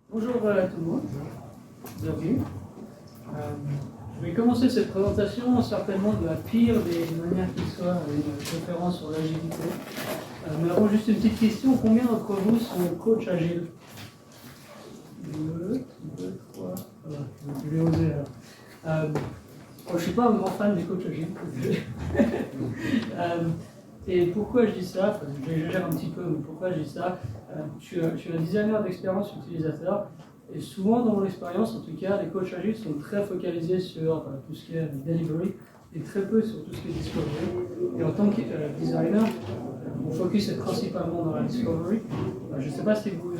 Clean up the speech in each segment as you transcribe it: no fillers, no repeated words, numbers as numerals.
Bonjour à tout le monde, bienvenue. Je vais commencer cette présentation certainement de la pire des manières qui soit, une conférence sur l'agilité. Mais avant, juste une petite question, combien d'entre vous sont coachs agiles? 2, 3, voilà, je vais oser alors. Je ne suis pas un grand fan des coachs agiles. Et pourquoi je dis ça? Enfin, j'exagère un petit peu, mais pourquoi je dis ça? Je suis un designer d'expérience utilisateur, et souvent dans mon expérience, en tout cas, les coachs agiles sont très focalisés sur tout ce qui est delivery et très peu sur tout ce qui est discovery. Et en tant que designer, mon focus est principalement dans la discovery. Je ne sais pas si vous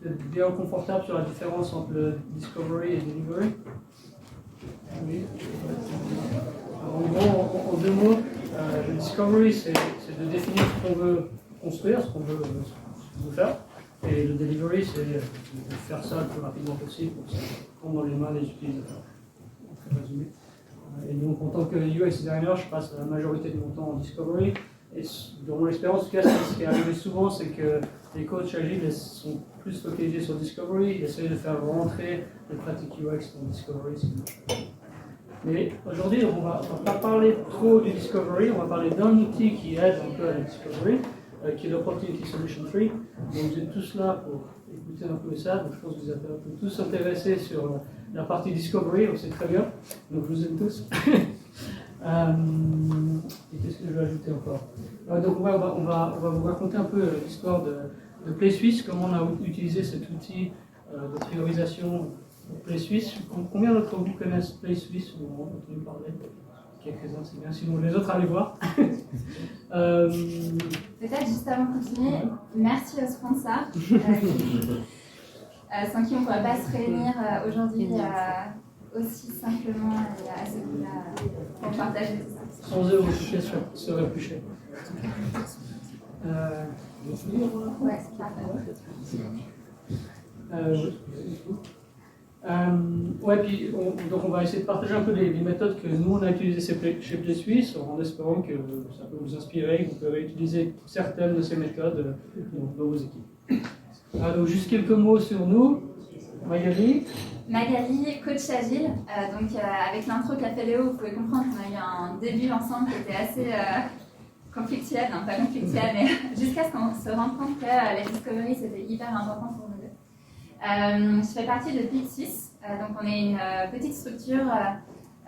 êtes bien confortable sur la différence entre le discovery et delivery. Oui. En gros, en deux mots, le discovery, c'est de définir ce qu'on veut construire, ce qu'on veut faire. Et le delivery, c'est de faire ça le plus rapidement possible pour que ça tombe dans les mains des utilisateurs. Très résumé. Et donc, en tant que UX designer, je passe la majorité de mon temps en discovery. Et dans mon expérience, en tout cas, ce qui est arrivé souvent, c'est que les coachs agiles sont plus focalisés sur discovery, ils essayent de faire rentrer les pratiques UX dans discovery, ce qui marche pas. Mais aujourd'hui, on ne va pas parler trop du discovery, on va parler d'un outil qui aide un peu à la discovery, qui est l'Opportunity Solution Tree. Donc vous êtes tous là pour écouter un peu ça, donc je pense que vous êtes un peu tous intéressés sur la partie discovery, donc c'est très bien, donc je vous aime tous. Et qu'est-ce que je vais ajouter encore? Donc on va vous raconter un peu l'histoire de PlaySuisse, comment on a utilisé cet outil de priorisation PlaySuisse. Combien d'entre vous connaissent PlaySuisse ou ont entendu parler? Quelques-uns, c'est bien. Sinon, les autres, allez voir. Peut-être juste avant de continuer, merci aux sponsors, sans qui on ne pourrait pas se réunir aujourd'hui aussi simplement et à ce moment-là pour partager tout ça. Sans eux, le sujet serait plus cher. Ouais, c'est parfait. Ouais, puis donc on va essayer de partager un peu les méthodes que nous on a utilisées chez PlaySuisse, en espérant que ça peut vous inspirer, que vous pouvez utiliser certaines de ces méthodes dans vos équipes. Donc juste quelques mots sur nous. Magali. Magali, coach agile. Donc avec l'intro qu'a fait Léo, vous pouvez comprendre qu'on a eu un début ensemble qui était assez conflictuel, non pas conflictuel, mais jusqu'à ce qu'on se rende compte que la discovery c'était hyper important pour nous deux. Je fais partie de PlaySuisse, donc on est une petite structure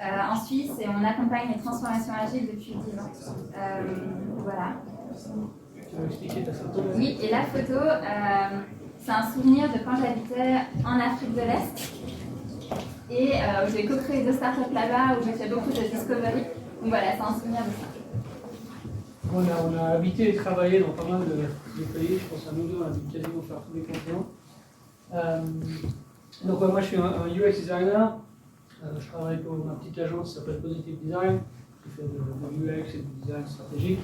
en Suisse et on accompagne les transformations agiles depuis 10 ans. Voilà. Tu veux expliquer ta photo? Oui, et la photo, c'est un souvenir de quand j'habitais en Afrique de l'Est et où j'ai co-créé 2 startups là-bas, où j'ai fait beaucoup de discovery. Donc voilà, c'est un souvenir de ça. On a habité et travaillé dans pas mal de pays, je pense à nous deux, on a dû quasiment faire tous les continents. Donc moi je suis un UX designer, je travaille pour ma petite agence qui s'appelle Positive Design, qui fait de UX et du design stratégique.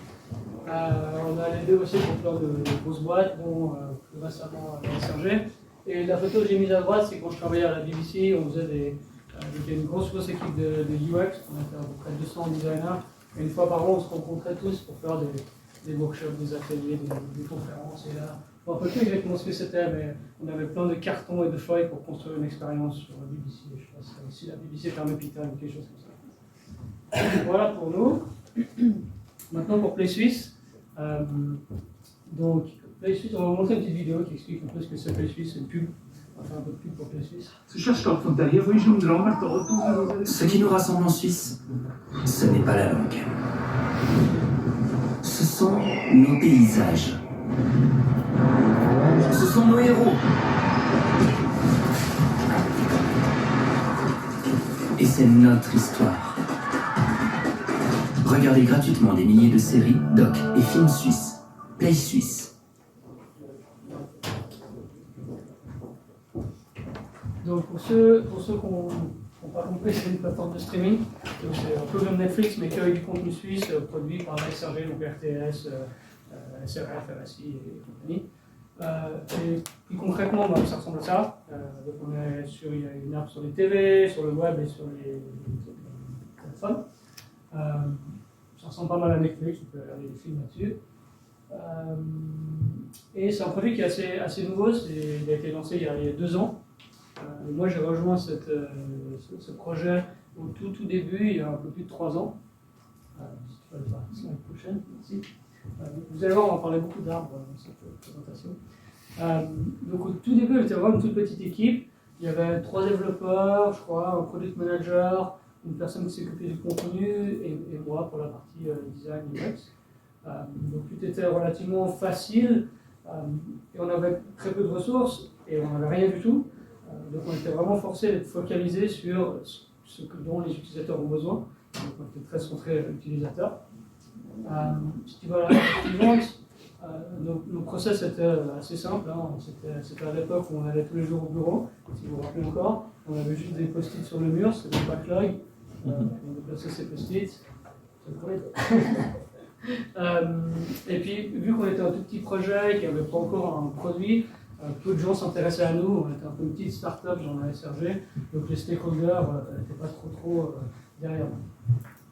On a les deux aussi pour plein de grosses boîtes, dont plus récemment SRG. Et la photo que j'ai mise à droite, c'est quand je travaillais à la BBC, on faisait une grosse équipe de UX, on était à peu près 200 designers. Et une fois par an, on se rencontrait tous pour faire des workshops, des ateliers, des conférences. Et là, on ne peut plus exactement ce que c'était, mais on avait plein de cartons et de feuilles pour construire une expérience sur la BBC. Je sais pas si la BBC est un hôpital ou quelque chose comme ça. Voilà pour nous. Maintenant pour PlaySuisse. Donc, PlaySuisse, on va vous montrer une petite vidéo qui explique un peu ce que c'est PlaySuisse, c'est une pub. On va faire un peu de pub pour PlaySuisse. Ce qui nous rassemble en Suisse, ce n'est pas la langue. Ce sont nos paysages. Ce sont nos héros. Et c'est notre histoire. Regardez gratuitement des milliers de séries, docs et films suisses. PlaySuisse. Donc pour ceux qui n'ont pas compris, c'est une plateforme de streaming. Donc c'est un peu comme Netflix, mais avec du contenu suisse produit par la SRG, donc RTS, SRF, RSI et compagnie. Et plus concrètement, ça ressemble à ça. Donc il y a une app sur les TV, sur le web et sur les téléphones. Ça ressemble pas mal à Netflix, vous pouvez regarder des films là-dessus. Et c'est un produit qui est assez nouveau, il a été lancé il y a 2 ans. Moi j'ai rejoint ce projet au tout début, il y a un peu plus de 3 ans. La semaine prochaine, merci. Vous allez voir, on va parler beaucoup d'arbres dans cette présentation. Donc au tout début, on était vraiment une toute petite équipe. Il y avait 3 développeurs, je crois, un product manager, une personne qui s'occupait du contenu et moi pour la partie design UX. Donc tout était relativement facile et on avait très peu de ressources et on n'avait rien du tout. Donc on était vraiment forcé d'être focalisé sur ce dont les utilisateurs ont besoin. Donc on était très centré utilisateur. Si tu vois la suivante, nos process étaient assez simples. Hein. C'était à l'époque où on allait tous les jours au bureau, si vous vous rappelez encore. On avait juste des post-it sur le mur, c'était des backlogs. On déplaçait ces post-it. C'est pour et puis, vu qu'on était un tout petit projet, qu'il n'y avait pas encore un produit, peu de gens s'intéressaient à nous. On était un peu une petite start-up dans la SRG, donc les stakeholders n'étaient pas trop derrière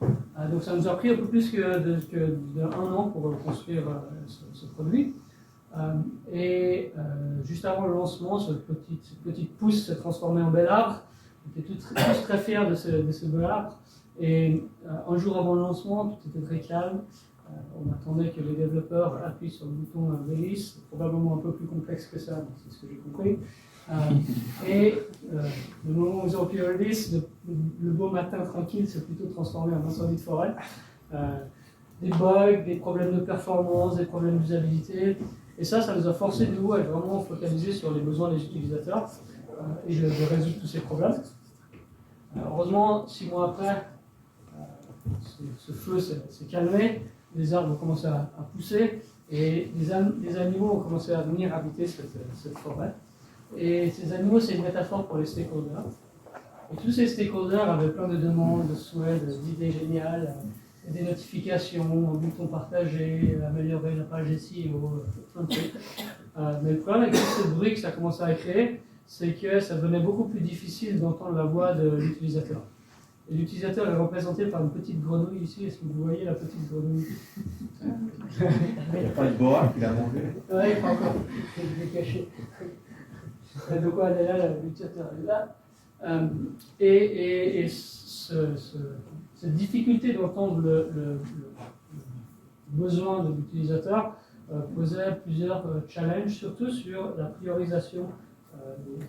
nous. Donc ça nous a pris un peu plus d'un an pour construire ce produit. Et juste avant le lancement, cette petite pousse s'est transformée en bel arbre. On était tous très fiers de ce bel arbre. Et un jour avant le lancement, tout était très calme. On attendait que les développeurs appuient sur le bouton release, probablement un peu plus complexe que ça, c'est ce que j'ai compris. Le moment où ils ont appuyé release, le beau matin tranquille s'est plutôt transformé en incendie de forêt. Des bugs, des problèmes de performance, des problèmes d'usabilité. Et ça nous a forcé de nous à être vraiment focaliser sur les besoins des utilisateurs et de résoudre tous ces problèmes. Heureusement, 6 mois après, ce feu s'est calmé. Les arbres ont commencé à pousser et des animaux ont commencé à venir habiter cette forêt. Et ces animaux, c'est une métaphore pour les stakeholders. Et tous ces stakeholders avaient plein de demandes, de souhaits, d'idées géniales, des notifications, un bouton partagé, améliorer la page SEO, plein de trucs. Mais le problème avec tout ce bruit que ça commençait à créer, c'est que ça devenait beaucoup plus difficile d'entendre la voix de l'utilisateur. Et l'utilisateur est représenté par une petite grenouille ici. Est-ce que vous voyez la petite grenouille? Il n'y a pas de boa qui l'a mangé. Oui, pas encore. Je l'ai caché. De quoi elle est là, l'utilisateur est là. Et cette difficulté d'entendre le besoin de l'utilisateur posait plusieurs challenges, surtout sur la priorisation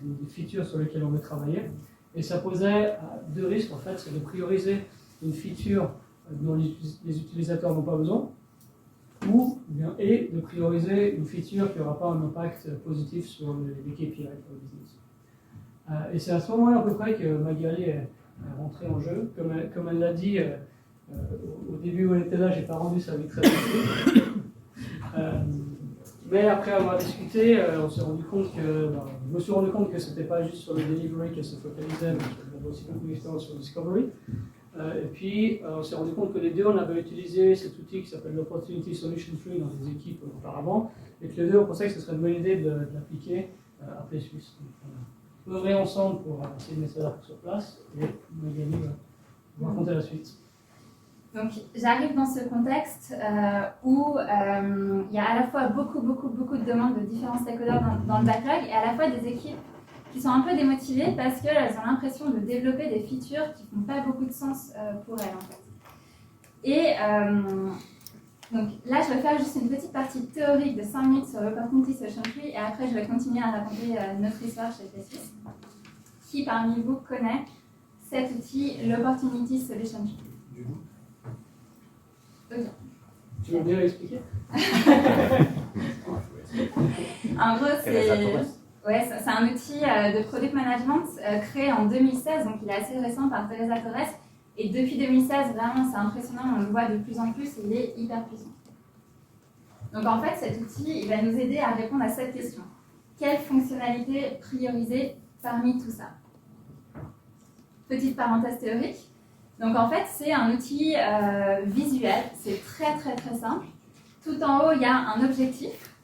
des features sur lesquelles on veut travailler. Et ça posait 2 risques, en fait, c'est de prioriser une feature dont les utilisateurs n'ont pas besoin, et de prioriser une feature qui n'aura pas un impact positif sur les KPI pour le business. Et c'est à ce moment-là à peu près que Magali est rentrée en jeu. Comme elle l'a dit, au début où elle était là, j'ai pas rendu sa vie très facile. Mais après avoir discuté, on s'est rendu compte je me suis rendu compte que c'était pas juste sur le delivery qu'elle se focalisait, mais qu'elle avait aussi beaucoup d'expérience sur le discovery. Et puis, on s'est rendu compte que les deux, on avait utilisé cet outil qui s'appelle l'Opportunity Solution Tree dans des équipes auparavant, et que les deux, on pensait que ce serait une bonne idée de l'appliquer à PlaySuisse. On a œuvré ensemble pour essayer de mettre ça sur place, et Magali va vous raconter la suite. Donc, j'arrive dans ce contexte où il y a à la fois beaucoup de demandes de différents stakeholders dans le backlog, et à la fois des équipes qui sont un peu démotivées parce qu'elles ont l'impression de développer des features qui ne font pas beaucoup de sens pour elles, en fait. Et donc là, je vais faire juste une petite partie théorique de 5 minutes sur l'Opportunity Solution Tree, et après, je vais continuer à raconter notre histoire chez PlaySuisse. Qui parmi vous connaît cet outil, l'Opportunity Solution Tree? Okay. Tu veux bien l'expliquer? En gros, c'est un outil de product management créé en 2016, donc il est assez récent, par Teresa Torres. Et depuis 2016, vraiment, c'est impressionnant, on le voit de plus en plus et il est hyper puissant. Donc en fait, cet outil, il va nous aider à répondre à cette question. Quelle fonctionnalité prioriser parmi tout ça? Petite parenthèse théorique. Donc en fait, c'est un outil visuel, c'est très simple. Tout en haut, il y a un objectif.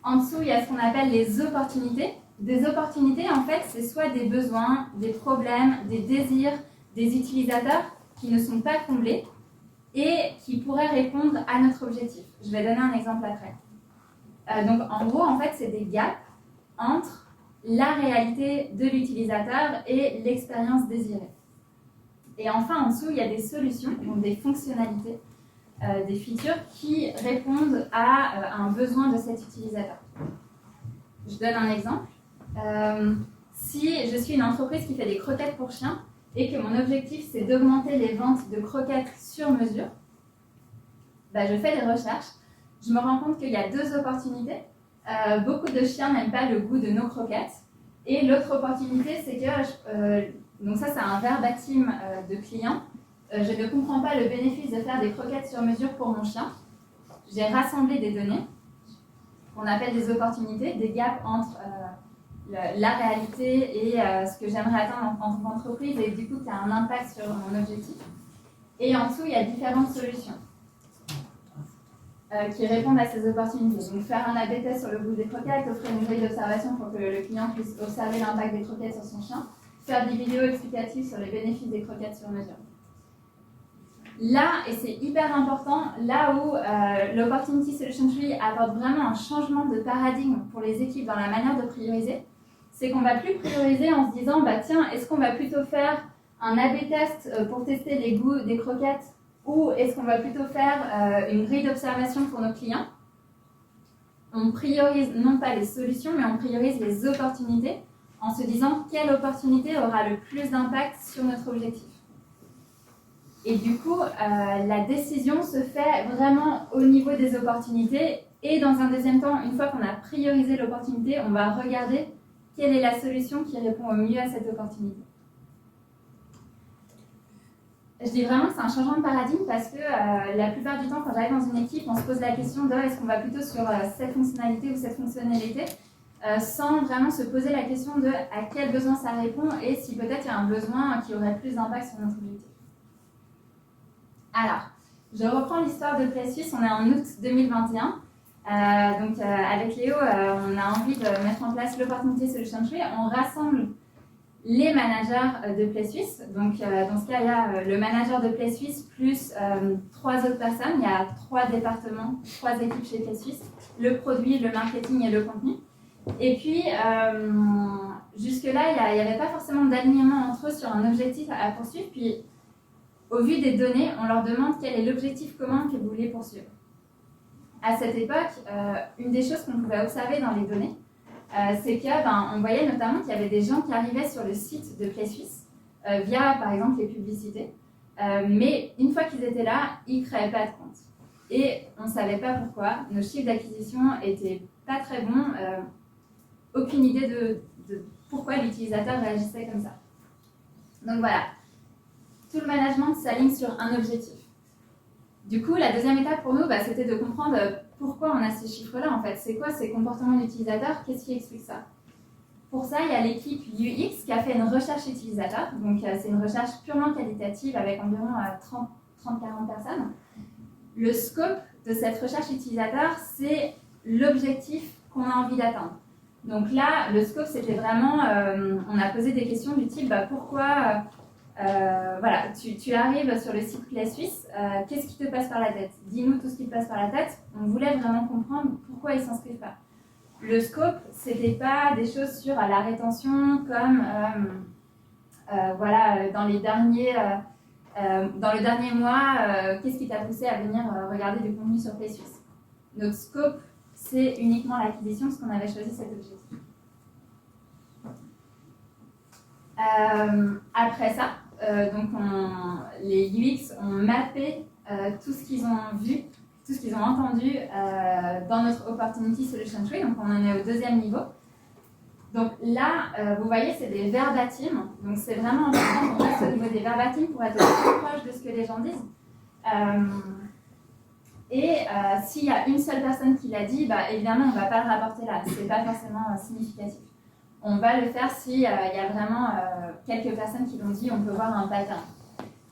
En dessous, il y a ce qu'on appelle les opportunités. Des opportunités, en fait, c'est soit des besoins, des problèmes, des désirs des utilisateurs qui ne sont pas comblés et qui pourraient répondre à notre objectif. Je vais donner un exemple après. Donc en gros, en fait, c'est des gaps entre la réalité de l'utilisateur et l'expérience désirée. Et enfin, en dessous, il y a des solutions, donc des fonctionnalités, des features qui répondent à un besoin de cet utilisateur. Je donne un exemple. Si je suis une entreprise qui fait des croquettes pour chiens et que mon objectif c'est d'augmenter les ventes de croquettes sur mesure, je fais des recherches, je me rends compte qu'il y a deux opportunités. Beaucoup de chiens n'aiment pas le goût de nos croquettes. Et l'autre opportunité, c'est que, donc ça c'est un verbatim de client, je ne comprends pas le bénéfice de faire des croquettes sur mesure pour mon chien. J'ai rassemblé des données qu'on appelle des opportunités, des gaps entre la réalité et ce que j'aimerais atteindre en tant qu'entreprise et du coup qui a un impact sur mon objectif. Et en dessous, il y a différentes solutions qui répondent à ces opportunités. Donc faire un A/B test sur le goût des croquettes, offrir une grille d'observation pour que le client puisse observer l'impact des croquettes sur son chien, faire des vidéos explicatives sur les bénéfices des croquettes sur mesure. Là, et c'est hyper important, là où l'Opportunity Solution Tree apporte vraiment un changement de paradigme pour les équipes dans la manière de prioriser, c'est qu'on ne va plus prioriser en se disant tiens, est-ce qu'on va plutôt faire un A/B test pour tester les goûts des croquettes ou est-ce qu'on va plutôt faire une grille d'observation pour nos clients? On priorise non pas les solutions, mais on priorise les opportunités en se disant quelle opportunité aura le plus d'impact sur notre objectif. Et du coup, la décision se fait vraiment au niveau des opportunités. Et dans un deuxième temps, une fois qu'on a priorisé l'opportunité, on va regarder quelle est la solution qui répond au mieux à cette opportunité. Je dis vraiment que c'est un changement de paradigme parce que la plupart du temps, quand j'arrive dans une équipe, on se pose la question de est-ce qu'on va plutôt sur cette fonctionnalité ou cette fonctionnalité sans vraiment se poser la question de à quel besoin ça répond et si peut-être il y a un besoin qui aurait plus d'impact sur notre objectif. Alors, je reprends l'histoire de Play Suisse, on est en août 2021. Avec Léo, on a envie de mettre en place l'Opportunity Solution Tree. On rassemble les managers de Play Suisse. Donc, dans ce cas, il y a le manager de Play Suisse plus 3 autres personnes. Il y a 3 départements, 3 équipes chez Play Suisse. Le produit, le marketing et le contenu. Et puis, jusque-là, il n'y avait pas forcément d'alignement entre eux sur un objectif à poursuivre. Puis, au vu des données, on leur demande quel est l'objectif commun que vous voulez poursuivre. À cette époque, une des choses qu'on pouvait observer dans les données, c'est qu'on voyait notamment qu'il y avait des gens qui arrivaient sur le site de Play Suisse via, par exemple, les publicités. Mais une fois qu'ils étaient là, ils ne créaient pas de compte. Et on ne savait pas pourquoi. Nos chiffres d'acquisition n'étaient pas très bons. Aucune idée de pourquoi l'utilisateur réagissait comme ça. Donc voilà. Tout le management s'aligne sur un objectif. Du coup, la deuxième étape pour nous, c'était de comprendre pourquoi on a ces chiffres-là, en fait. C'est quoi ces comportements d'utilisateurs? Qu'est-ce qui explique ça? Pour ça, il y a l'équipe UX qui a fait une recherche utilisateur. Donc, c'est une recherche purement qualitative avec environ 30-40 personnes. Le scope de cette recherche utilisateur, c'est l'objectif qu'on a envie d'atteindre. Donc là, le scope, c'était vraiment, on a posé des questions du type, pourquoi... voilà, tu arrives sur le site Play Suisse, qu'est-ce qui te passe par la tête? Dis-nous tout ce qui te passe par la tête. On voulait vraiment comprendre pourquoi ils ne s'inscrivent pas. Le scope, c'était pas des choses sur la rétention comme voilà, dans le dernier mois, qu'est-ce qui t'a poussé à venir regarder du contenu sur Play Suisse? Notre scope, c'est uniquement l'acquisition parce qu'on avait choisi cet objectif. Après ça, les UX ont mappé tout ce qu'ils ont vu, tout ce qu'ils ont entendu dans notre Opportunity Solution Tree. Donc, on en est au deuxième niveau. Donc là, vous voyez, c'est des verbatims. Donc, c'est vraiment important qu'on reste au niveau des verbatims pour être plus proche de ce que les gens disent. S'il y a une seule personne qui l'a dit, évidemment, on ne va pas le rapporter là. Ce n'est pas forcément significatif. On va le faire s'il y a vraiment quelques personnes qui l'ont dit, on peut voir un pattern.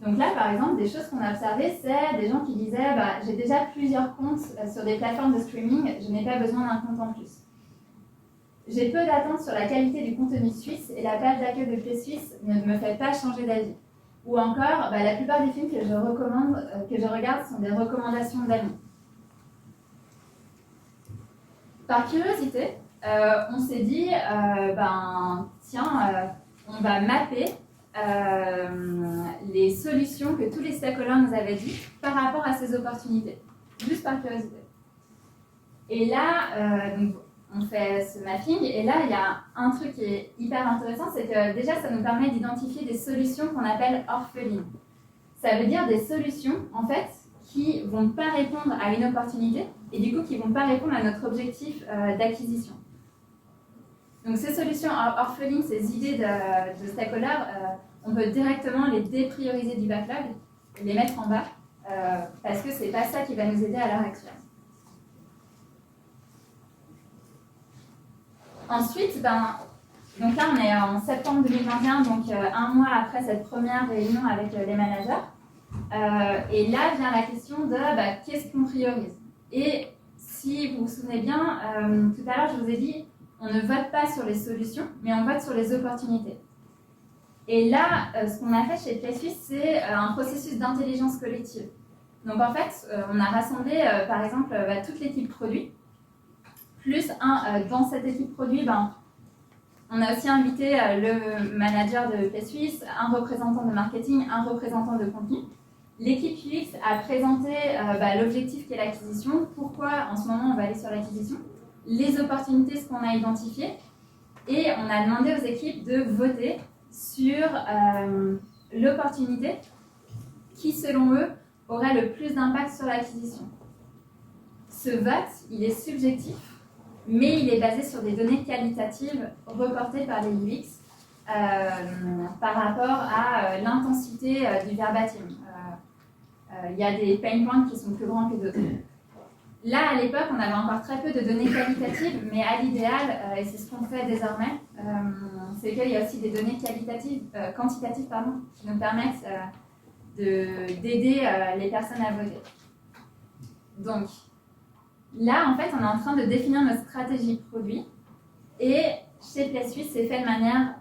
Donc là, par exemple, des choses qu'on a observées, c'est des gens qui disaient j'ai déjà plusieurs comptes sur des plateformes de streaming, je n'ai pas besoin d'un compte en plus. J'ai peu d'attentes sur la qualité du contenu suisse et la page d'accueil de Play Suisse ne me fait pas changer d'avis. Ou encore, la plupart des films que je regarde sont des recommandations d'amis. par curiosité, on s'est dit, on va mapper les solutions que tous les stakeholders nous avaient dit par rapport à ces opportunités, juste par curiosité. Et là, donc, on fait ce mapping, et là, il y a un truc qui est hyper intéressant, c'est que déjà, ça nous permet d'identifier des solutions qu'on appelle orphelines. Ça veut dire des solutions, en fait, qui ne vont pas répondre à une opportunité, et du coup, qui ne vont pas répondre à notre objectif d'acquisition. Donc, ces solutions orphelines, ces idées de stakeholders, on peut directement les déprioriser du backlog, les mettre en bas, parce que ce n'est pas ça qui va nous aider à l'heure actuelle. Ensuite, donc là on est en septembre 2021, donc un mois après cette première réunion avec les managers. Et là vient la question de qu'est-ce qu'on priorise. Et si vous vous souvenez bien, tout à l'heure je vous ai dit, on ne vote pas sur les solutions, mais on vote sur les opportunités. Et là, ce qu'on a fait chez PlaySuisse, c'est un processus d'intelligence collective. Donc en fait, on a rassemblé par exemple toute l'équipe produit, plus dans cette équipe produit, on a aussi invité le manager de PlaySuisse, un représentant de marketing, un représentant de contenu. L'équipe UX a présenté l'objectif qui est l'acquisition, pourquoi en ce moment on va aller sur l'acquisition, les opportunités, ce qu'on a identifié, et on a demandé aux équipes de voter sur l'opportunité qui, selon eux, aurait le plus d'impact sur l'acquisition. Ce vote, il est subjectif, mais il est basé sur des données qualitatives reportées par les UX par rapport à l'intensité du verbatim. Il y a des pain points qui sont plus grands que d'autres. Là, à l'époque, on avait encore très peu de données qualitatives, mais à l'idéal, et c'est ce qu'on fait désormais, c'est qu'il y a aussi des données quantitatives qui nous permettent d'aider les personnes à voter. Donc, là, en fait, on est en train de définir notre stratégie produit, et chez PlaySuisse, c'est fait de manière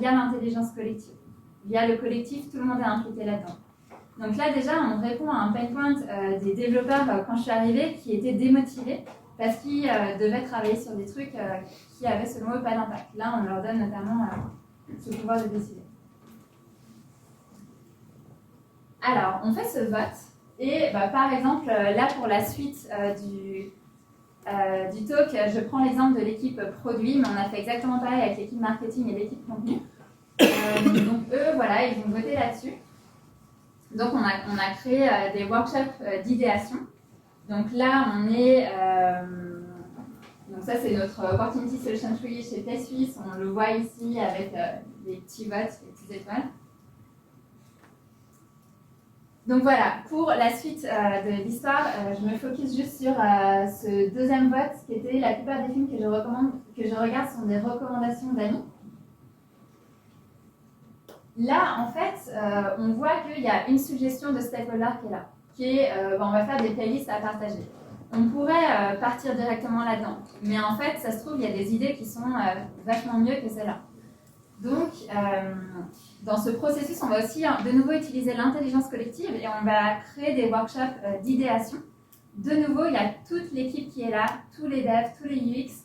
via l'intelligence collective. Via le collectif, tout le monde est impliqué là-dedans. Donc là, déjà, on répond à un pain point des développeurs quand je suis arrivée qui étaient démotivés parce qu'ils devaient travailler sur des trucs qui avaient, selon eux, pas d'impact. Là, on leur donne notamment ce pouvoir de décider. Alors, on fait ce vote et par exemple, là, pour la suite du talk, je prends l'exemple de l'équipe produit, mais on a fait exactement pareil avec l'équipe marketing et l'équipe contenu. Donc eux, voilà, ils ont voté là-dessus. Donc, on a créé des workshops d'idéation. Donc là, on est... donc ça, c'est notre Opportunity Solution Tree chez PlaySuisse. On le voit ici avec les petits votes, les petites étoiles. Donc voilà, pour la suite de l'histoire, je me focus juste sur ce deuxième vote, qui était la plupart des films que je regarde sont des recommandations d'amis. Là, en fait, on voit qu'il y a une suggestion de stakeholder qui est là, qui est on va faire des playlists à partager. On pourrait partir directement là-dedans, mais en fait, ça se trouve, il y a des idées qui sont vachement mieux que celles-là. Donc, dans ce processus, on va aussi de nouveau utiliser l'intelligence collective et on va créer des workshops d'idéation. De nouveau, il y a toute l'équipe qui est là, tous les devs, tous les UX,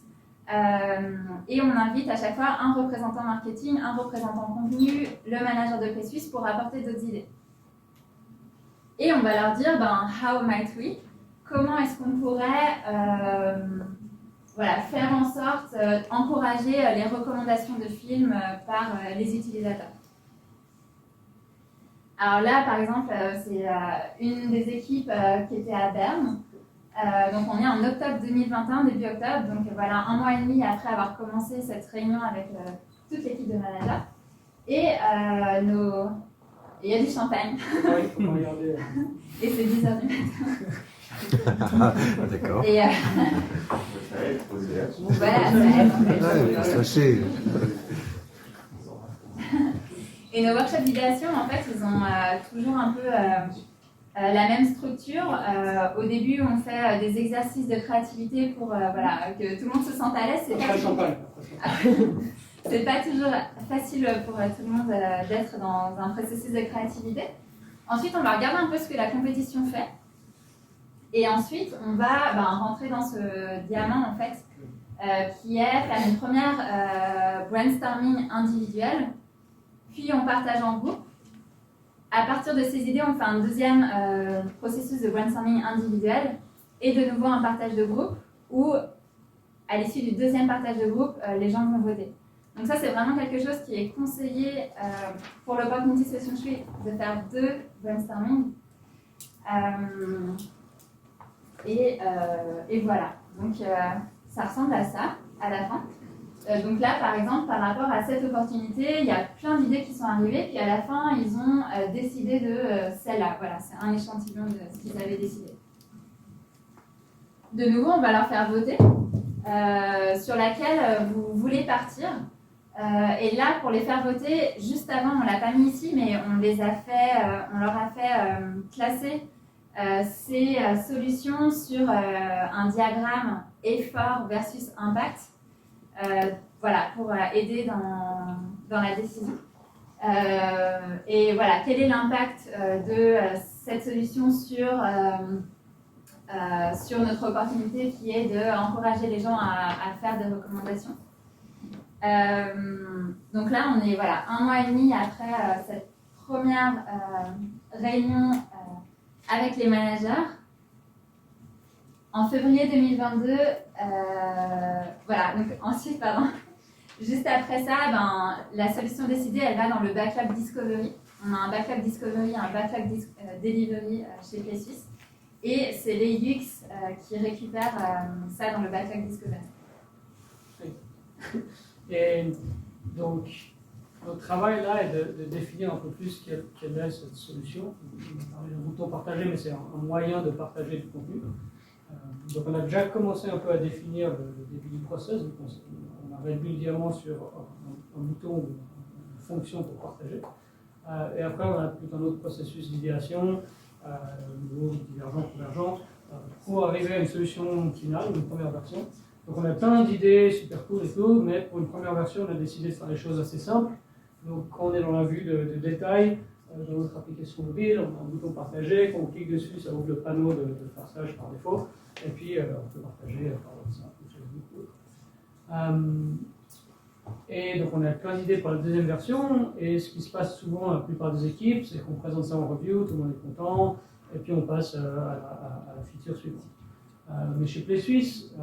et on invite à chaque fois un représentant marketing, un représentant contenu, le manager de PlaySuisse pour apporter d'autres idées. Et on va leur dire, how might we? Comment est-ce qu'on pourrait faire en sorte encourager les recommandations de films par les utilisateurs. Alors là, par exemple, c'est une des équipes qui était à Berne. Donc on est en octobre 2021, début octobre, donc voilà, un mois et demi après avoir commencé cette réunion avec toute l'équipe de managers. Et il y a du champagne. Oui, il faut pas regarder. Et c'est 10h du matin. D'accord. Et voilà, ça aide en fait. Ouais, Et nos workshops d'idéation, en fait, ils ont toujours un peu la même structure. Au début, on fait des exercices de créativité pour que tout le monde se sente à l'aise. C'est pas toujours facile pour tout le monde d'être dans un processus de créativité. Ensuite, on va regarder un peu ce que la compétition fait. Et ensuite, on va rentrer dans ce diamant, en fait, qui est faire une première brainstorming individuelle, puis on partage en groupe. À partir de ces idées, on fait un deuxième processus de brainstorming individuel et de nouveau un partage de groupe où, à l'issue du deuxième partage de groupe, les gens vont voter. Donc ça, c'est vraiment quelque chose qui est conseillé pour l'Opportunity Session Tree, de faire 2 brainstorming. Et voilà. Donc ça ressemble à ça, à la fin. Donc là, par exemple, par rapport à cette opportunité, il y a plein d'idées qui sont arrivées, puis à la fin, ils ont décidé de celle-là. Voilà, c'est un échantillon de ce qu'ils avaient décidé. De nouveau, on va leur faire voter sur laquelle vous voulez partir. Et là, pour les faire voter, juste avant, on ne l'a pas mis ici, mais on leur a fait classer ces solutions sur un diagramme effort versus impact. Voilà, pour aider dans la décision. Et voilà, quel est l'impact de cette solution sur notre opportunité qui est d'encourager les gens à faire des recommandations. Donc là, on est voilà, 1 mois et demi après cette première réunion avec les managers. En février 2022, voilà, donc ensuite, juste après ça, la solution décidée, elle va dans le backlog discovery. On a un backlog discovery, un backlog delivery chez Play Suisse. Et c'est les UX qui récupèrent ça dans le backlog discovery. Et donc, notre travail là est de définir un peu plus quelle est cette solution. On parle d'un bouton partagé, mais c'est un moyen de partager du contenu. Donc on a déjà commencé un peu à définir le début du process. Donc on a réduit le diamant sur un bouton ou une fonction pour partager. Et après on a tout un autre processus d'idéation, nouveau, divergent, convergent, pour arriver à une solution finale, une première version. Donc on a plein d'idées super cool et tout, mais pour une première version on a décidé de faire les choses assez simples. Donc quand on est dans la vue de détail, dans notre application mobile, on a un bouton partagé, quand on clique dessus, ça ouvre le panneau de partage par défaut, et puis on peut partager par WhatsApp ou Facebook ou autre. Et donc on a plein d'idées pour la deuxième version, et ce qui se passe souvent dans la plupart des équipes, c'est qu'on présente ça en review, tout le monde est content, et puis on passe à la feature suivante. Mais chez Play Suisse,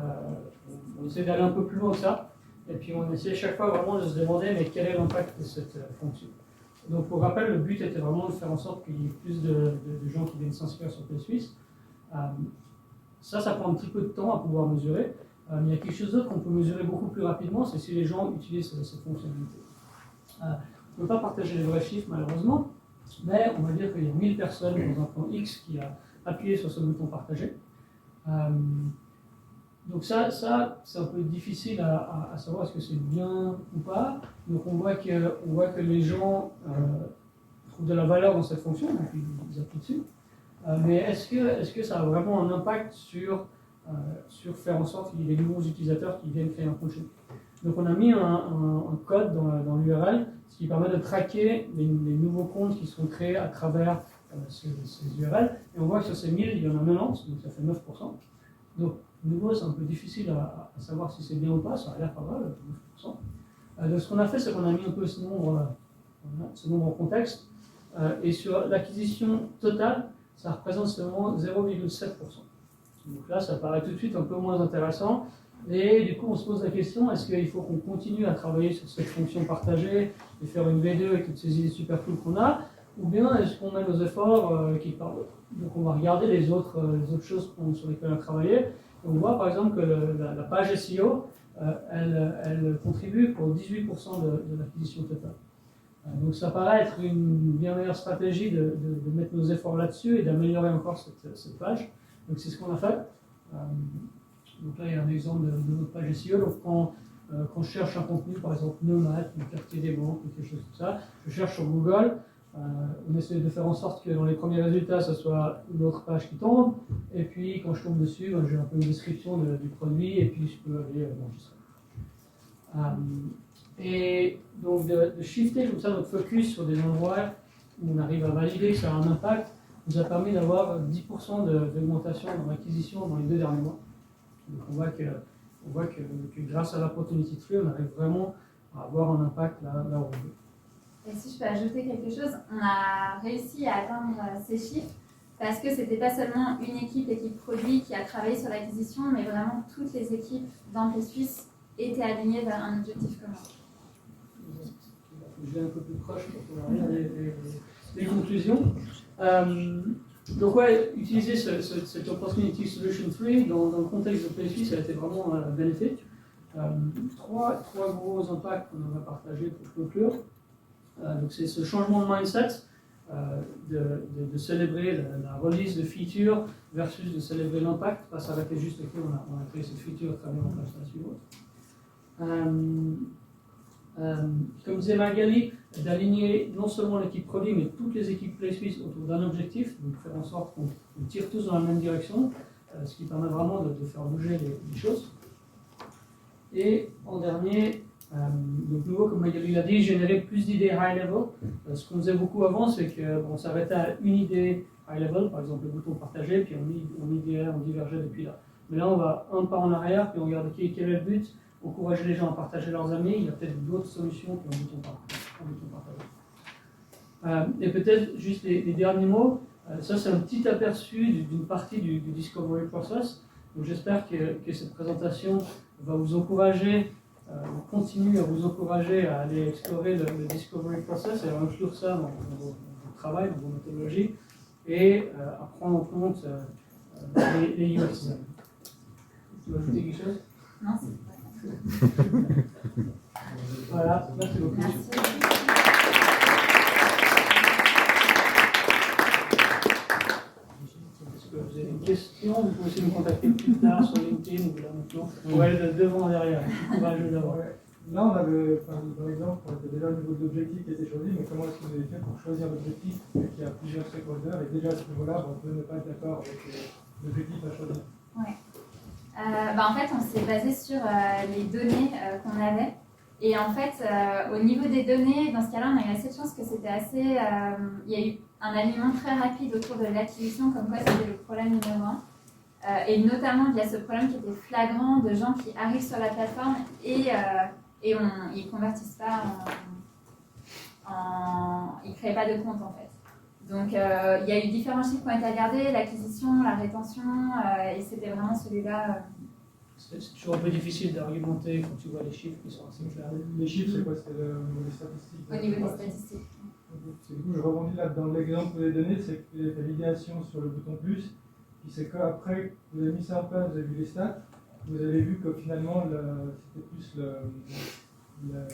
on essaie d'aller un peu plus loin que ça, et puis on essaie chaque fois vraiment de se demander mais quel est l'impact de cette fonction. Donc pour rappel, le but était vraiment de faire en sorte qu'il y ait plus de gens qui viennent s'inscrire sur Play Suisse. Ça prend un petit peu de temps à pouvoir mesurer, mais il y a quelque chose d'autre qu'on peut mesurer beaucoup plus rapidement, c'est si les gens utilisent cette fonctionnalité. On ne peut pas partager les vrais chiffres malheureusement, mais on va dire qu'il y a 1000 personnes dans un plan X qui a appuyé sur ce bouton partager. Donc ça c'est un peu difficile à savoir est-ce que c'est bien ou pas. Donc on voit que les gens trouvent de la valeur dans cette fonction, donc ils appuient dessus. Mais est-ce que ça a vraiment un impact sur faire en sorte qu'il y ait des nouveaux utilisateurs qui viennent créer un compte chez nous? Donc on a mis un code dans l'URL, ce qui permet de traquer les nouveaux comptes qui sont créés à travers ces URL. Et on voit que sur ces 1000, il y en a 90, donc ça fait 9%. Donc, de nouveau, c'est un peu difficile à savoir si c'est bien ou pas, ça a l'air pas mal, 9%. Donc, ce qu'on a fait, c'est qu'on a mis un peu ce nombre en contexte. Et sur l'acquisition totale, ça représente seulement 0,7%. Donc là, ça paraît tout de suite un peu moins intéressant. Et du coup, on se pose la question, est-ce qu'il faut qu'on continue à travailler sur cette fonction partagée et faire une V2 avec toutes ces idées super cool qu'on a, ou bien est-ce qu'on met nos efforts quelque part d'autre? Donc on va regarder les autres choses sur lesquelles on a travaillé. Et on voit par exemple que la page SEO, elle contribue pour 18% de l'acquisition totale. Donc ça paraît être une bien meilleure stratégie de mettre nos efforts là-dessus et d'améliorer encore cette page. Donc c'est ce qu'on a fait. Donc là il y a un exemple de notre page SEO. Donc quand je cherche un contenu, par exemple Nomad, le quartier des banques, ou quelque chose comme ça, je cherche sur Google. On essaie de faire en sorte que dans les premiers résultats, ce soit une autre page qui tombe. Et puis quand je tombe dessus, j'ai un peu une description du produit et puis je peux aller enregistrer. Et donc de shifter comme ça notre focus sur des endroits où on arrive à valider que ça a un impact, nous a permis d'avoir 10% d'augmentation dans l'acquisition dans les 2 derniers mois. Donc on voit que grâce à l'Opportunity Tree, on arrive vraiment à avoir un impact là où on veut. Et si je peux ajouter quelque chose, on a réussi à atteindre ces chiffres parce que c'était pas seulement une équipe produit qui a travaillé sur l'acquisition, mais vraiment toutes les équipes dans les Suisses étaient alignées vers un objectif commun. Je vais un peu plus proche pour pouvoir lire les conclusions. Donc ouais, utiliser cette Opportunity Solution 3 dans le contexte de PlaySuisse, ça a été vraiment bénéfique. Trois gros impacts qu'on va partager pour conclure. Donc c'est ce changement de mindset, de célébrer la release de features versus de célébrer l'impact, pas s'arrêter juste ok, on a créé cette feature, très bien, on passe à la suivante. Comme disait Magali, d'aligner non seulement l'équipe produit, mais toutes les équipes PlaySuisse autour d'un objectif, donc faire en sorte qu'on tire tous dans la même direction, ce qui permet vraiment de faire bouger les choses. Et en dernier, donc nouveau, comme Magali l'a dit, générer plus d'idées high level. Ce qu'on faisait beaucoup avant, c'est qu'on s'arrêtait à une idée high level, par exemple le bouton partager, puis on divergeait depuis là. Mais là, on va un pas en arrière, puis on regarde quel est le but, encourager les gens à partager leurs amis. Il y a peut-être d'autres solutions qu'un bouton partager. Et peut-être juste les derniers mots. Ça, c'est un petit aperçu d'une partie du discovery process. Donc j'espère que cette présentation va vous encourager, continue à vous encourager à aller explorer le discovery process et à inclure ça dans vos travail, dans vos méthodologies, et à prendre en compte les UX design. Tu veux ajouter quelque chose? Non, c'est pas ça. Voilà, merci beaucoup. Merci. Est-ce que vous avez une question? Vous pouvez aussi nous contacter plus tard sur LinkedIn ou là maintenant. On va aller de devant derrière. Courageux d'abord. Là, on avait, par exemple, on était déjà au niveau de l'objectif qui était choisi, mais comment est-ce que vous avez fait pour choisir l'objectif qui a plusieurs stakeholders et déjà à ce niveau-là, on peut ne pas être d'accord avec l'objectif à choisir? Ouais. En fait, on s'est basé sur les données qu'on avait. Et en fait, au niveau des données, dans ce cas-là, on a eu assez de chance que c'était assez... il y a eu un alignement très rapide autour de l'acquisition, comme quoi c'était le problème numéro 1. Et notamment, il y a ce problème qui était flagrant de gens qui arrivent sur la plateforme et ils ne convertissent pas ils ne créent pas de compte en fait. Donc il y a eu différents chiffres qui ont été regardés, l'acquisition, la rétention, et c'était vraiment celui-là. C'est toujours un peu difficile d'argumenter quand tu vois les chiffres qui sont assez clairs. Les chiffres, c'est quoi? C'était au niveau des statistiques? Au niveau des statistiques. Du coup, je rebondis là dans l'exemple des données, c'est que vous avez fait l'idéation sur le bouton plus, puis c'est qu'après vous avez mis ça en place, vous avez vu les stats, vous avez vu que finalement c'était plus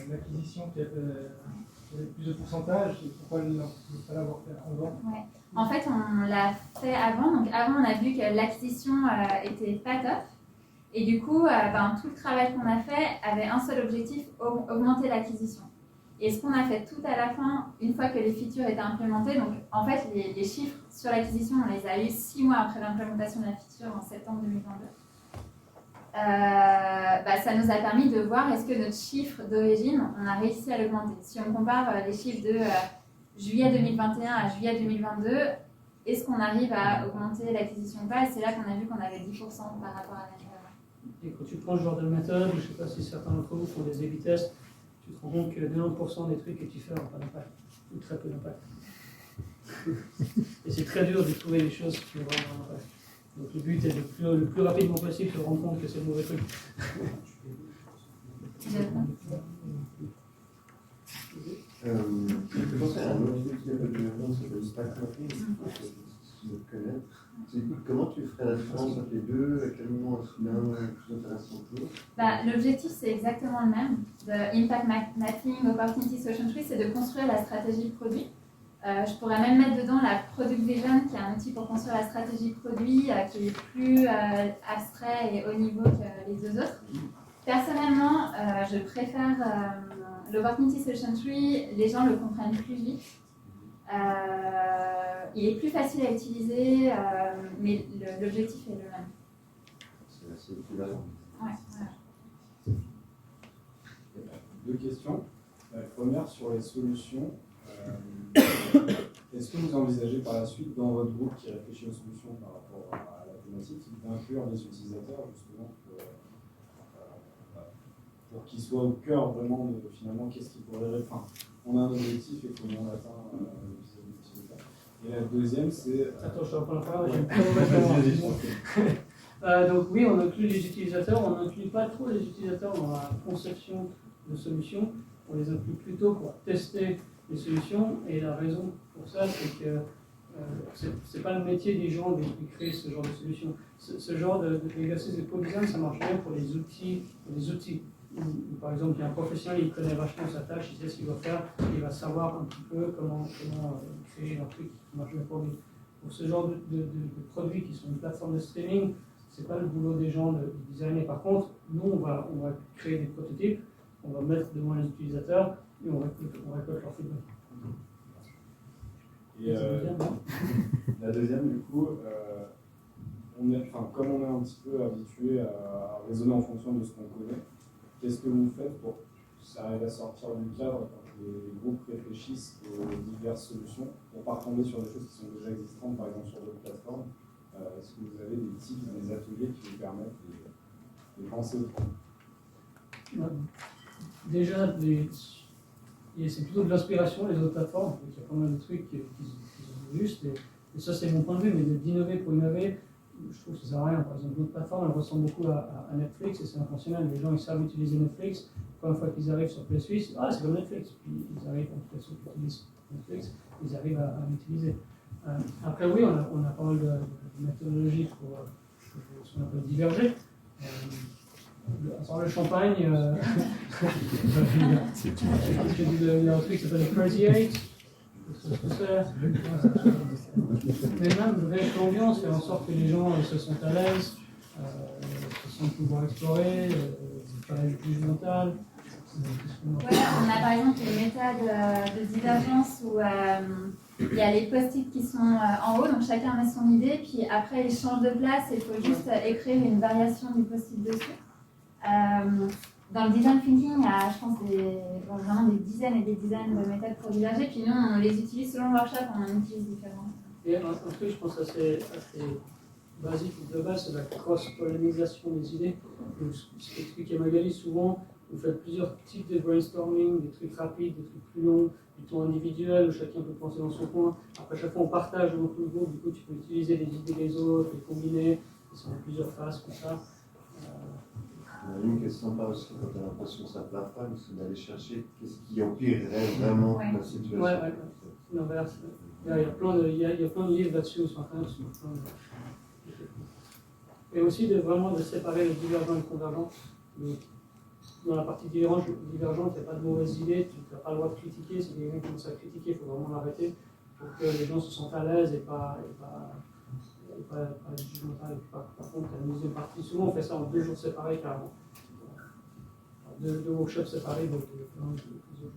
l'acquisition qui avait plus de pourcentage, et pourquoi ne pas l'avoir fait avant? Ouais. En fait, on l'a fait avant, donc avant on a vu que l'acquisition était pas top, et du coup, tout le travail qu'on a fait avait un seul objectif, augmenter l'acquisition. Et ce qu'on a fait tout à la fin, une fois que les features étaient implémentées, donc en fait les chiffres sur l'acquisition, on les a eu 6 mois après l'implémentation de la feature en septembre 2022. Ça nous a permis de voir est-ce que notre chiffre d'origine, on a réussi à l'augmenter. Si on compare les chiffres de juillet 2021 à juillet 2022, est-ce qu'on arrive à augmenter l'acquisition ou pas? Et c'est là qu'on a vu qu'on avait 10% par rapport à l'année d'avant. Et quand tu prends ce genre de méthode, je ne sais pas si certains d'entre vous font des A/B tests, tu te rends compte que 90% des trucs que tu fais n'ont pas d'impact, ou très peu d'impact. Et c'est très dur de trouver des choses qui ont vraiment un impact. Donc le but est le plus rapidement possible de se rendre compte que c'est le mauvais truc. Je pensais à un autre truc qui s'appelle Stack Mapping, si vous connaissez. Comment tu ferais la différence entre les deux? À quel moment est-ce qu'il y a un plus intéressant que l'autre? L'objectif, c'est exactement le même. De Impact Mapping, Opportunity Solution Tree, c'est de construire la stratégie produit. Je pourrais même mettre dedans la Product Vision, qui est un outil pour construire la stratégie produit, qui est plus abstrait et haut niveau que les deux autres. Personnellement, je préfère l'Opportunity Solution Tree, les gens le comprennent plus vite. Il est plus facile à utiliser, mais l'objectif est le même. C'est assez équivalent. Ouais, voilà. Deux questions. La première sur les solutions. Est-ce que vous envisagez par la suite, dans votre groupe qui réfléchit aux solutions par rapport à la thématique, d'inclure les utilisateurs justement pour qu'ils soient au cœur vraiment de finalement qu'est-ce qu'ils pourraient. Enfin, on a un objectif et comment on l'atteint vis-à-vis des utilisateurs. Et la deuxième, c'est. Attends, je reprends la parole, j'ai une très mauvaise mémoire. Donc oui, on inclut les utilisateurs, on n'inclut pas trop les utilisateurs dans la conception de solutions, on les inclut plutôt pour tester les solutions, et la raison pour ça, c'est que c'est pas le métier des gens de créer ce genre de solution. Ce genre d'exercice de co-design, ça marche bien pour les outils. Par exemple, il y a un professionnel, il connaît vachement sa tâche, il sait ce qu'il va faire, il va savoir un petit peu comment créer un truc qui marche bien pour lui. Pour ce genre de produits qui sont une plateforme de streaming, c'est pas le boulot des gens de designer. Par contre, nous, on va créer des prototypes, on va mettre devant les utilisateurs et on récolte leur feedback. Et la deuxième, du coup, comme on est un petit peu habitué à raisonner en fonction de ce qu'on connaît, qu'est-ce que vous faites pour que ça arrive à sortir du cadre quand les groupes réfléchissent aux diverses solutions pour ne pas tomber sur des choses qui sont déjà existantes, par exemple sur d'autres plateformes? Est-ce que vous avez des tips, des ateliers qui vous permettent de penser autrement? Déjà, c'est plutôt de l'inspiration, les autres plateformes. Donc, il y a pas mal de trucs qui sont justes. Et ça, c'est mon point de vue, mais d'innover pour innover, je trouve que ça ne sert à rien. Par exemple, notre plateforme, elle ressemble beaucoup à Netflix, et c'est intentionnel. Les gens, ils savent utiliser Netflix. La première fois qu'ils arrivent sur Play Suisse, c'est comme Netflix. Puis ils arrivent, en tout cas, ceux qui utilisent Netflix, ils arrivent à l'utiliser. Après, oui, on a pas mal de méthodologies pour ce qu'on appelle diverger. Sans le champagne, il y a un truc qui s'appelle le Crazy Eight. Mais même avec l'ambiance, faire en sorte que les gens se sentent à l'aise, se sentent pouvoir explorer, pas être jugemental. Ouais, on a par exemple une méthode de divergence où il y a les post-it qui sont en haut, donc chacun met son idée, puis après il change de place et il faut juste écrire une variation du post-it dessus. Dans le design thinking, il y a, je pense, vraiment des dizaines et des dizaines de méthodes pour diverger, puis nous on les utilise selon le workshop, on en utilise différents. Et un truc, je pense, assez basique ou global, c'est la cross-pollinisation des idées. Donc, ce qu'expliquait Magali, souvent, vous faites plusieurs types de brainstorming, des trucs rapides, des trucs plus longs, du temps individuel où chacun peut penser dans son coin. Après, chaque fois, on partage dans tout le groupe, du coup, tu peux utiliser les idées des autres, les combiner, ils sont en plusieurs phases comme ça. Une question pas aussi quand tu as l'impression que ça ne part pas, c'est d'aller chercher qu'est-ce qui empirerait vraiment la situation. Ouais, c'est l'inverse. Il y a plein de livres là-dessus sur Internet. Et aussi vraiment de séparer le divergent et le convergent. Dans la partie divergente, il n'y a pas de mauvaises idées, tu n'as pas le droit de critiquer. Si quelqu'un commence à critiquer, il faut vraiment l'arrêter pour que les gens se sentent à l'aise et pas jugemental. Par contre, la deuxième partie, souvent on fait ça en 2 jours séparés carrément. 2 workshops séparés, donc les autres jours.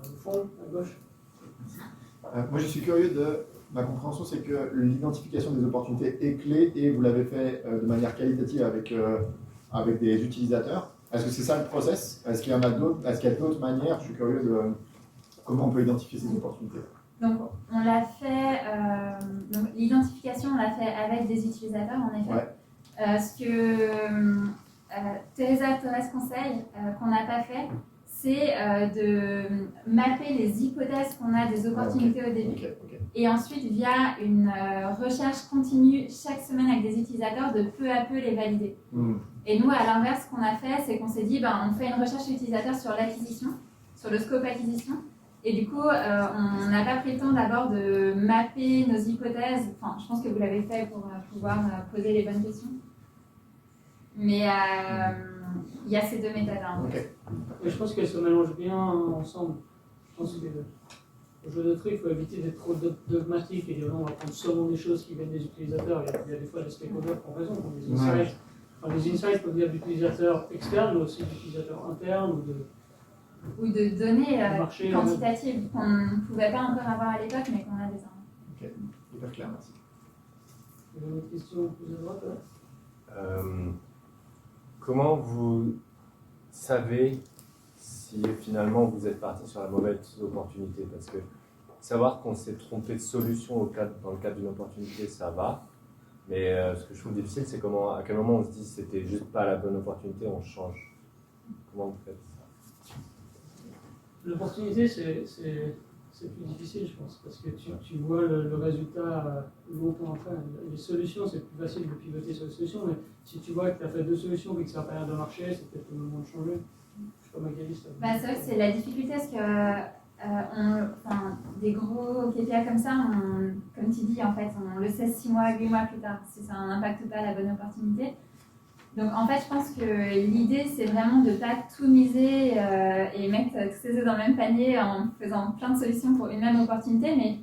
Au fond, à gauche. Moi, je suis curieux de. Ma compréhension, c'est que l'identification des opportunités est clé et vous l'avez fait de manière qualitative avec des utilisateurs. Est-ce que c'est ça le process? Est-ce qu'il y en a d'autres? Est-ce qu'il y a d'autres manières? Je suis curieux de comment on peut identifier ces opportunités. Donc, on l'a fait. Donc, l'identification, on l'a fait avec des utilisateurs, en effet. Ouais. Ce que Teresa Torres conseille, qu'on n'a pas fait, c'est de mapper les hypothèses qu'on a des opportunités au début. Okay. Et ensuite, via une recherche continue chaque semaine avec des utilisateurs, de peu à peu les valider. Et nous, à l'inverse, ce qu'on a fait, c'est qu'on s'est dit, on fait une recherche utilisateur sur l'acquisition, sur le scope acquisition. Et du coup, on n'a pas pris le temps d'abord de mapper nos hypothèses. Enfin, je pense que vous l'avez fait pour pouvoir poser les bonnes questions. Mais il y a ces 2 méthodes-là. Okay. Et je pense qu'elles se mélangent bien ensemble. Je pense que au jeu de trucs, il faut éviter d'être trop dogmatique et dire non, on va prendre seulement des choses qui viennent des utilisateurs. Il y a des fois des stakeholders qui ont raison. Les insights, les insights peuvent venir d'utilisateurs externes, mais aussi d'utilisateurs internes ou de données marché, quantitatives qu'on ne pouvait pas encore avoir à l'époque, mais qu'on a désormais. Ok, hyper clair, merci. Il y a une autre question plus à droite comment vous savez si si finalement vous êtes parti sur la mauvaise opportunité. Parce que savoir qu'on s'est trompé de solution dans le cadre d'une opportunité, ça va. Mais ce que je trouve difficile, c'est à quel moment on se dit que c'était juste pas la bonne opportunité, on change. Comment vous faites ça? L'opportunité, c'est plus difficile, je pense, parce que tu vois le résultat longtemps après. Les solutions, c'est plus facile de pivoter sur les solutions, mais si tu vois que tu as fait 2 solutions et que ça n'a pas l'air de marcher, c'est peut-être le moment de changer. Je sais pas, Magali, ça. Bah, c'est vrai que c'est la difficulté, parce que des gros KPI comme ça, comme tu dis, en fait, on le sait 6 mois, 8 mois plus tard, si ça n'impacte pas la bonne opportunité. Donc en fait, je pense que l'idée, c'est vraiment de ne pas tout miser et mettre tous ses œufs dans le même panier en faisant plein de solutions pour une même opportunité, mais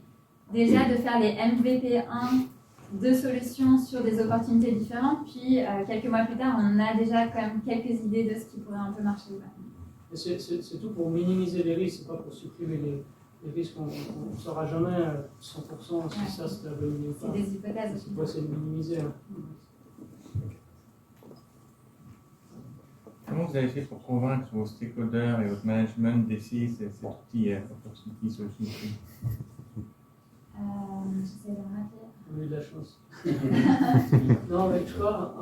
déjà de faire les MVP 1 de solutions sur des opportunités différentes, puis quelques mois plus tard, on a déjà quand même quelques idées de ce qui pourrait un peu marcher ou pas. C'est tout pour minimiser les risques, c'est pas pour supprimer les risques. On ne saura jamais 100% si ça c'est la bonne idée ou pas. C'est des hypothèses aussi. C'est essayer de minimiser. Comment vous avez fait pour convaincre vos stakeholders et votre management d'essayer cet outil Opportunity Solution Tree? J'essaie de me rappeler. On a eu de la chance. Non, mais je crois,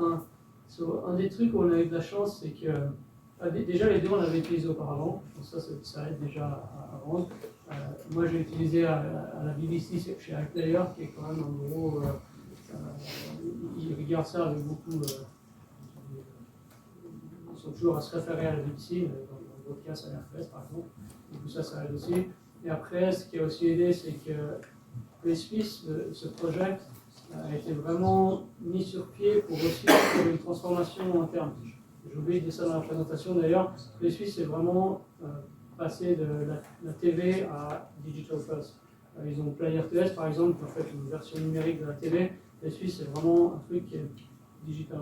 un des trucs où on a eu de la chance, c'est que déjà les deux on l'avait utilisé auparavant. Je pense que ça aide déjà à vendre. Moi j'ai utilisé à la BBC chez iPlayer, qui est quand même en gros, ils regardent ça avec beaucoup. Ils sont toujours à se référer à la BBC, dans votre cas, ça a RFS par exemple. Du coup, ça aide aussi. Et après, ce qui a aussi aidé, c'est que PlaySuisse, ce projet, a été vraiment mis sur pied pour aussi faire une transformation interne. J'ai oublié de dire ça dans la présentation d'ailleurs. PlaySuisse est vraiment passé de la TV à Digital First. Ils ont Player TS par exemple, qui en fait une version numérique de la TV. PlaySuisse, c'est vraiment un truc qui est digital.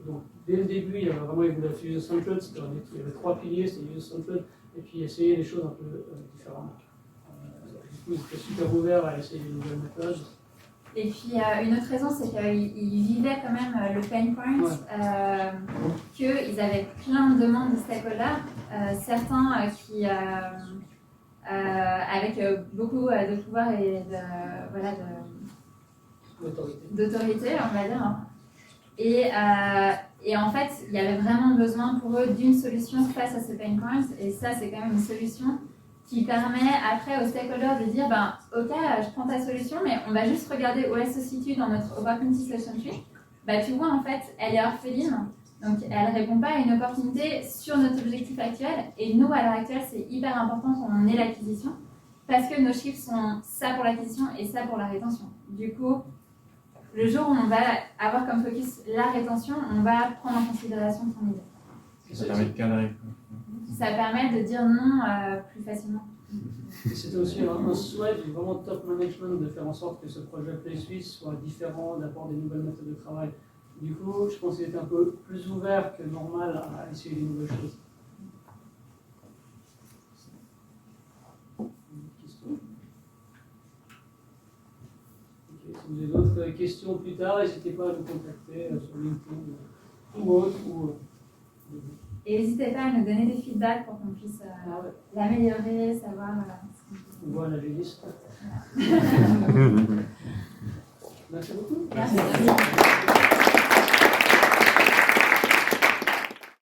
Donc, dès le début, il y avait vraiment user-centered, c'est-à-dire qu'il y avait 3 piliers, c'était user-centered, et puis essayer des choses un peu différentes. Du coup, ils étaient super ouverts à essayer de nouvelles méthodes. Et puis, une autre raison, c'est qu'ils vivaient quand même le pain point, qu'ils avaient plein de demandes de stakeholders, certains avec beaucoup de pouvoir et d'autorité, on va dire. Et en fait, il y avait vraiment besoin pour eux d'une solution face à ce pain point. Et ça, c'est quand même une solution qui permet après aux stakeholders de dire ok, je prends ta solution, mais on va juste regarder où elle se situe dans notre Opportunity Solution Tree. Tu vois, en fait, elle est orpheline, donc elle ne répond pas à une opportunité sur notre objectif actuel. Et nous, à l'heure actuelle, c'est hyper important qu'on ait l'acquisition, parce que nos chiffres sont ça pour l'acquisition et ça pour la rétention. Du coup, le jour où on va avoir comme focus la rétention, on va prendre en considération ton idée. Ça permet de cadrer. Ça permet de dire non plus facilement. C'était aussi un souhait du vraiment top management de faire en sorte que ce projet PlaySuisse soit différent, d'apporter des nouvelles méthodes de travail. Du coup, je pense qu'il était un peu plus ouvert que normal à essayer des nouvelles choses. Si vous avez d'autres questions plus tard, n'hésitez pas à nous contacter sur LinkedIn ou autre. Et n'hésitez pas à nous donner des feedbacks pour qu'on puisse l'améliorer, savoir. On voit la liste. Voilà. Merci beaucoup. Merci.